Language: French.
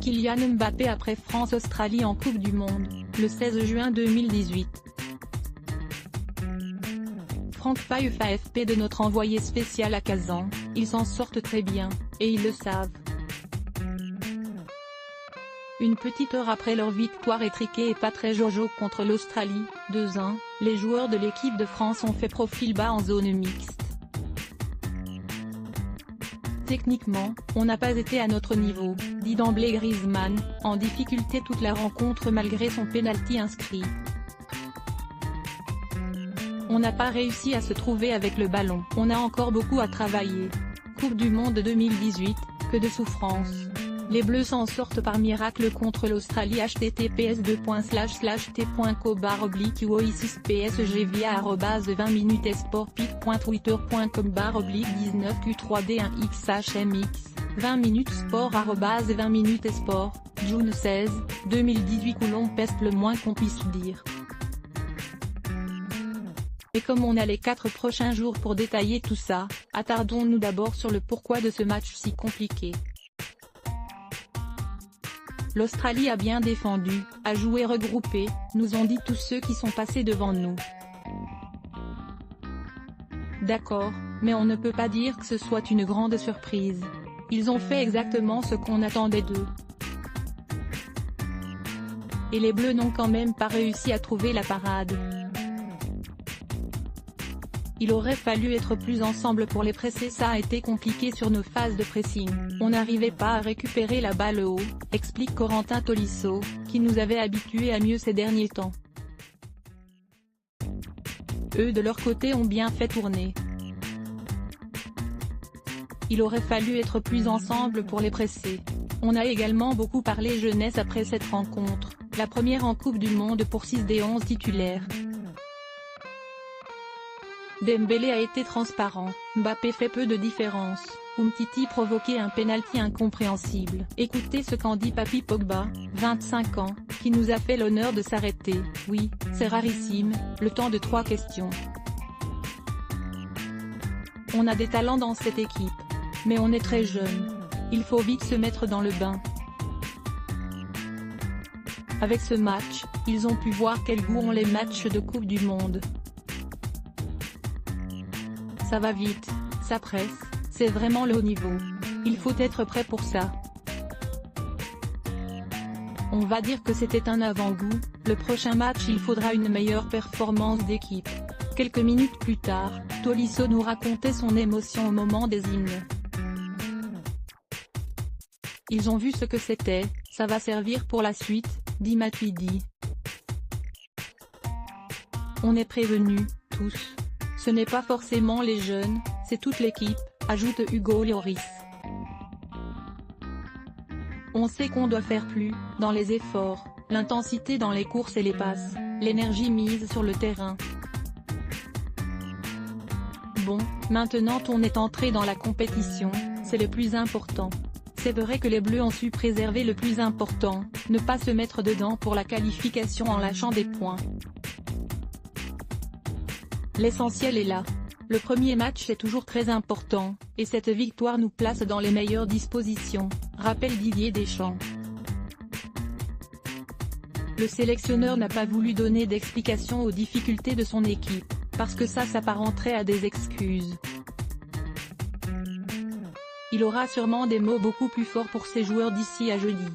Kylian Mbappé après France-Australie en Coupe du Monde, le 16 juin 2018. Franck Payeuf AFP de notre envoyé spécial à Kazan, ils s'en sortent très bien, et ils le savent. Une petite heure après leur victoire étriquée et pas très jojo contre l'Australie, 2-1, les joueurs de l'équipe de France ont fait profil bas en zone mixte. Techniquement, on n'a pas été à notre niveau, dit d'emblée Griezmann, en difficulté toute la rencontre malgré son pénalty inscrit. On n'a pas réussi à se trouver avec le ballon. On a encore beaucoup à travailler. Coupe du Monde 2018, que de souffrance. Les Bleus s'en sortent par miracle contre l'Australie. https://t.co/uoicis-psg via @20minutesport pic.twitter.com/19q3d1xhmx 20minutesport@20minutesport, June 16, 2018 Coulomb peste le moins qu'on puisse dire. Et comme on a les 4 prochains jours pour détailler tout ça, attardons-nous d'abord sur le pourquoi de ce match si compliqué. L'Australie a bien défendu, a joué regroupé, nous ont dit tous ceux qui sont passés devant nous. D'accord, mais on ne peut pas dire que ce soit une grande surprise. Ils ont fait exactement ce qu'on attendait d'eux. Et les Bleus n'ont quand même pas réussi à trouver la parade. Il aurait fallu être plus ensemble pour les presser. Ça a été compliqué sur nos phases de pressing, on n'arrivait pas à récupérer la balle haut, explique Corentin Tolisso, qui nous avait habitués à mieux ces derniers temps. Eux de leur côté ont bien fait tourner. Il aurait fallu être plus ensemble pour les presser. On a également beaucoup parlé jeunesse après cette rencontre, la première en Coupe du Monde pour 6 des 11 titulaires. Dembélé a été transparent, Mbappé fait peu de différence, Umtiti provoquait un pénalty incompréhensible. Écoutez ce qu'en dit Papy Pogba, 25 ans, qui nous a fait l'honneur de s'arrêter. Oui, c'est rarissime, le temps de 3 questions. On a des talents dans cette équipe. Mais on est très jeune. Il faut vite se mettre dans le bain. Avec ce match, ils ont pu voir quel goût ont les matchs de Coupe du Monde. Ça va vite, ça presse, c'est vraiment le haut niveau. Il faut être prêt pour ça. On va dire que c'était un avant-goût, le prochain match il faudra une meilleure performance d'équipe. Quelques minutes plus tard, Tolisso nous racontait son émotion au moment des hymnes. Ils ont vu ce que c'était, ça va servir pour la suite, dit Matuidi. On est prévenus, tous. Ce n'est pas forcément les jeunes, c'est toute l'équipe, ajoute Hugo Lloris. On sait qu'on doit faire plus, dans les efforts, l'intensité dans les courses et les passes, l'énergie mise sur le terrain. Bon, maintenant on est entré dans la compétition, c'est le plus important. C'est vrai que les Bleus ont su préserver le plus important, ne pas se mettre dedans pour la qualification en lâchant des points. L'essentiel est là. Le premier match est toujours très important, et cette victoire nous place dans les meilleures dispositions, rappelle Didier Deschamps. Le sélectionneur n'a pas voulu donner d'explication aux difficultés de son équipe, parce que ça s'apparenterait à des excuses. Il aura sûrement des mots beaucoup plus forts pour ses joueurs d'ici à jeudi.